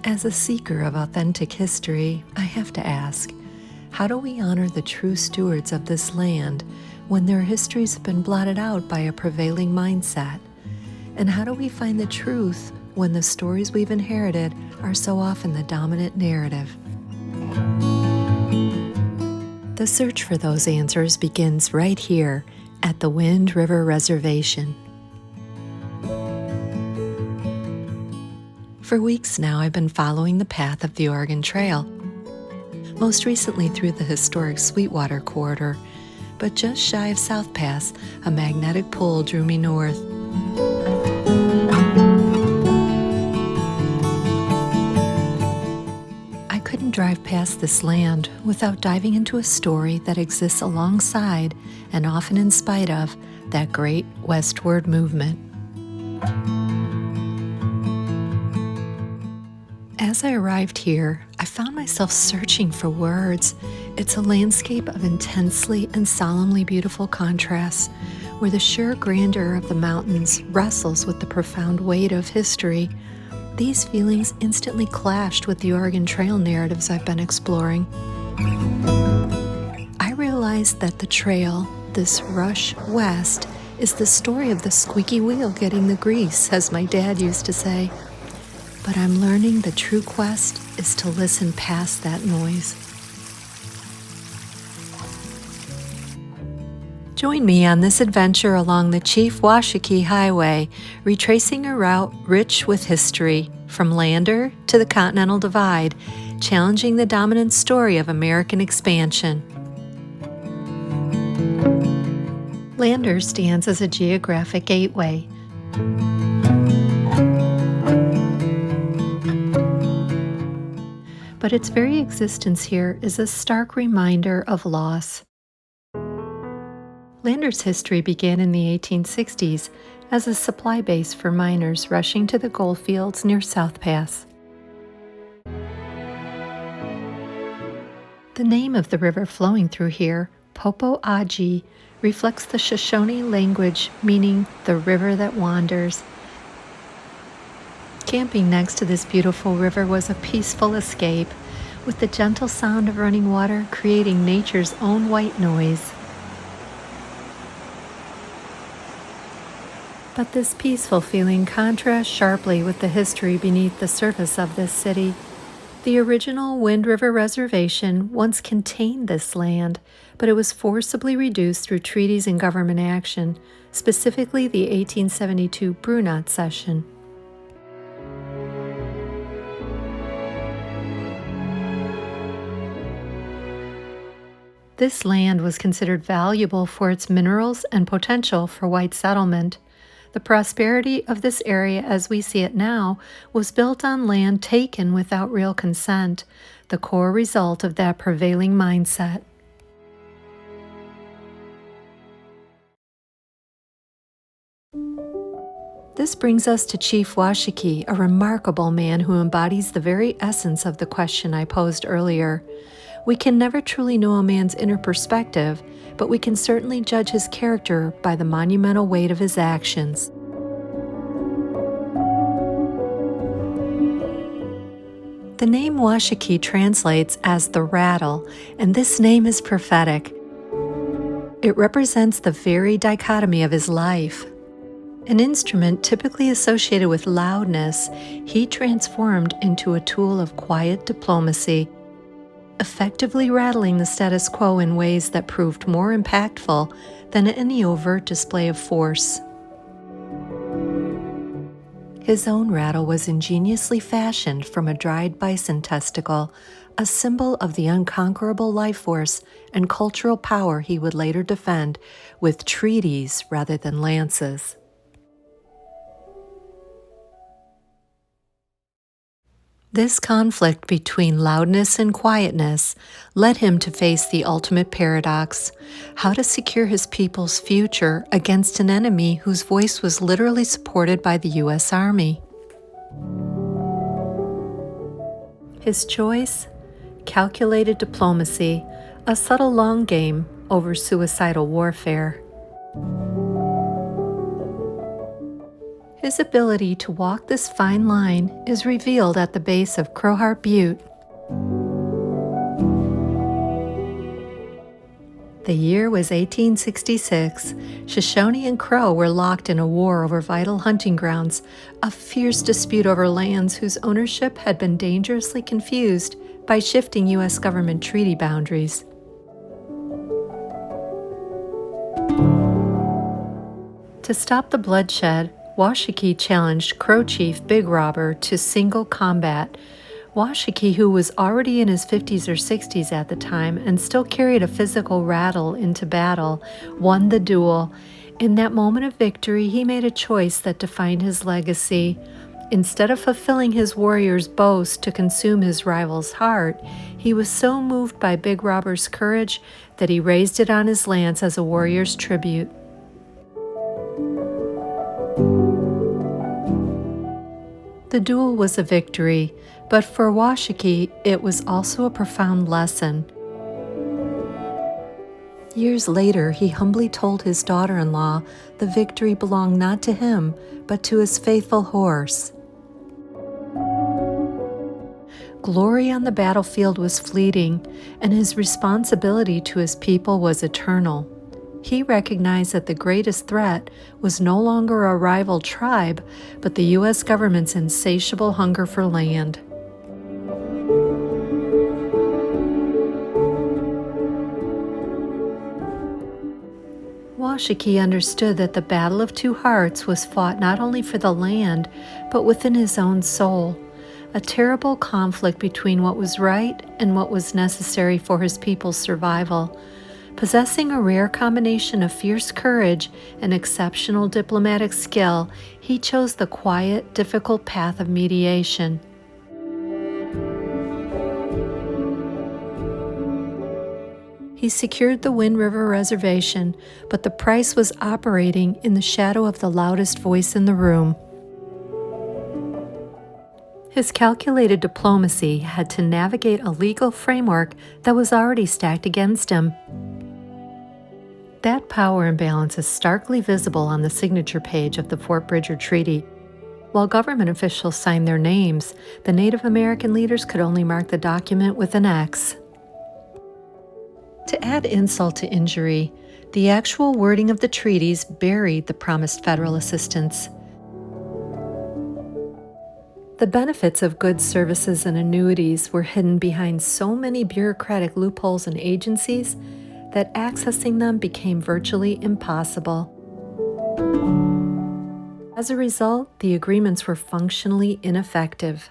As a seeker of authentic history, I have to ask, how do we honor the true stewards of this land when their histories have been blotted out by a prevailing mindset? And how do we find the truth when the stories we've inherited are so often the dominant narrative? The search for those answers begins right here at the Wind River Reservation. For weeks now, I've been following the path of the Oregon Trail, most recently through the historic Sweetwater corridor, but just shy of South Pass, a magnetic pull drew me north. I couldn't drive past this land without diving into a story that exists alongside, and often in spite of, that great westward movement. As I arrived here, I found myself searching for words. It's a landscape of intensely and solemnly beautiful contrasts, where the sheer grandeur of the mountains wrestles with the profound weight of history. These feelings instantly clashed with the Oregon Trail narratives I've been exploring. I realized that the trail, this rush west, is the story of the squeaky wheel getting the grease, as my dad used to say. But I'm learning the true quest is to listen past that noise. Join me on this adventure along the Chief Washakie Highway, retracing a route rich with history, from Lander to the Continental Divide, challenging the dominant story of American expansion. Lander stands as a geographic gateway. But its very existence here is a stark reminder of loss. Lander's history began in the 1860s as a supply base for miners rushing to the gold fields near South Pass. The name of the river flowing through here, Popo Agie, reflects the Shoshone language meaning the river that wanders. Camping next to this beautiful river was a peaceful escape, with the gentle sound of running water creating nature's own white noise. But this peaceful feeling contrasts sharply with the history beneath the surface of this city. The original Wind River Reservation once contained this land, but it was forcibly reduced through treaties and government action, specifically the 1872 Brunot Cession. This land was considered valuable for its minerals and potential for white settlement. The prosperity of this area as we see it now was built on land taken without real consent, the core result of that prevailing mindset. This brings us to Chief Washakie, a remarkable man who embodies the very essence of the question I posed earlier. We can never truly know a man's inner perspective, but we can certainly judge his character by the monumental weight of his actions. The name Washakie translates as the Rattle, and this name is prophetic. It represents the very dichotomy of his life. An instrument typically associated with loudness, he transformed into a tool of quiet diplomacy, effectively rattling the status quo in ways that proved more impactful than any overt display of force. His own rattle was ingeniously fashioned from a dried bison testicle, a symbol of the unconquerable life force and cultural power he would later defend with treaties rather than lances. This conflict between loudness and quietness led him to face the ultimate paradox: how to secure his people's future against an enemy whose voice was literally supported by the U.S. Army. His choice? Calculated diplomacy, a subtle long game over suicidal warfare. His ability to walk this fine line is revealed at the base of Crowheart Butte. The year was 1866. Shoshone and Crow were locked in a war over vital hunting grounds, a fierce dispute over lands whose ownership had been dangerously confused by shifting U.S. government treaty boundaries. To stop the bloodshed, Washakie challenged Crow Chief Big Robber to single combat. Washakie, who was already in his 50s or 60s at the time and still carried a physical rattle into battle, won the duel. In that moment of victory, he made a choice that defined his legacy. Instead of fulfilling his warrior's boast to consume his rival's heart, he was so moved by Big Robber's courage that he raised it on his lance as a warrior's tribute. The duel was a victory, but for Washakie, it was also a profound lesson. Years later, he humbly told his daughter-in-law the victory belonged not to him, but to his faithful horse. Glory on the battlefield was fleeting, and his responsibility to his people was eternal. He recognized that the greatest threat was no longer a rival tribe, but the U.S. government's insatiable hunger for land. Washakie understood that the Battle of Two Hearts was fought not only for the land, but within his own soul, a terrible conflict between what was right and what was necessary for his people's survival. Possessing a rare combination of fierce courage and exceptional diplomatic skill, he chose the quiet, difficult path of mediation. He secured the Wind River Reservation, but the price was operating in the shadow of the loudest voice in the room. His calculated diplomacy had to navigate a legal framework that was already stacked against him. That power imbalance is starkly visible on the signature page of the Fort Bridger Treaty. While government officials signed their names, the Native American leaders could only mark the document with an X. To add insult to injury, the actual wording of the treaties buried the promised federal assistance. The benefits of goods, services, and annuities were hidden behind so many bureaucratic loopholes and agencies that accessing them became virtually impossible. As a result, the agreements were functionally ineffective.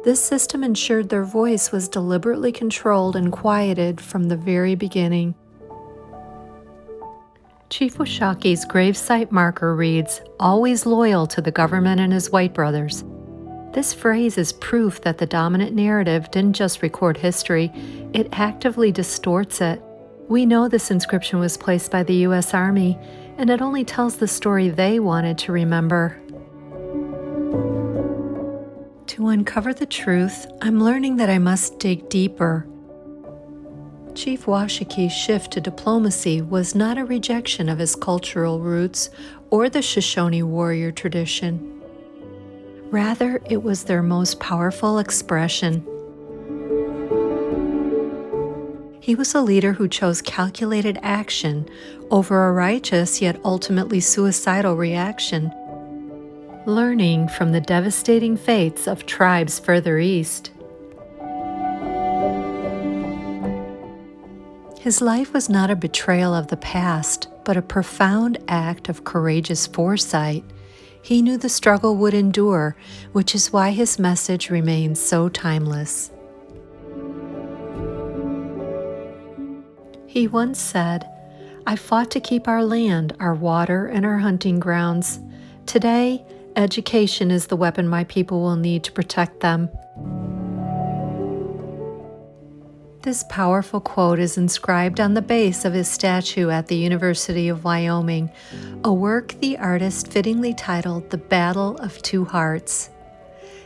This system ensured their voice was deliberately controlled and quieted from the very beginning. Chief Washakie's gravesite marker reads, "Always loyal to the government and his white brothers." This phrase is proof that the dominant narrative didn't just record history, it actively distorts it. We know this inscription was placed by the U.S. Army, and it only tells the story they wanted to remember. To uncover the truth, I'm learning that I must dig deeper. Chief Washakie's shift to diplomacy was not a rejection of his cultural roots or the Shoshone warrior tradition. Rather, it was their most powerful expression. He was a leader who chose calculated action over a righteous yet ultimately suicidal reaction, learning from the devastating fates of tribes further east. His life was not a betrayal of the past, but a profound act of courageous foresight. He knew the struggle would endure, which is why his message remains so timeless. He once said, "I fought to keep our land, our water, and our hunting grounds. Today, education is the weapon my people will need to protect them." This powerful quote is inscribed on the base of his statue at the University of Wyoming, a work the artist fittingly titled The Battle of Two Hearts.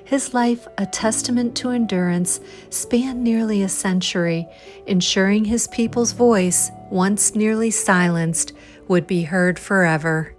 His life, a testament to endurance, spanned nearly a century, ensuring his people's voice, once nearly silenced, would be heard forever.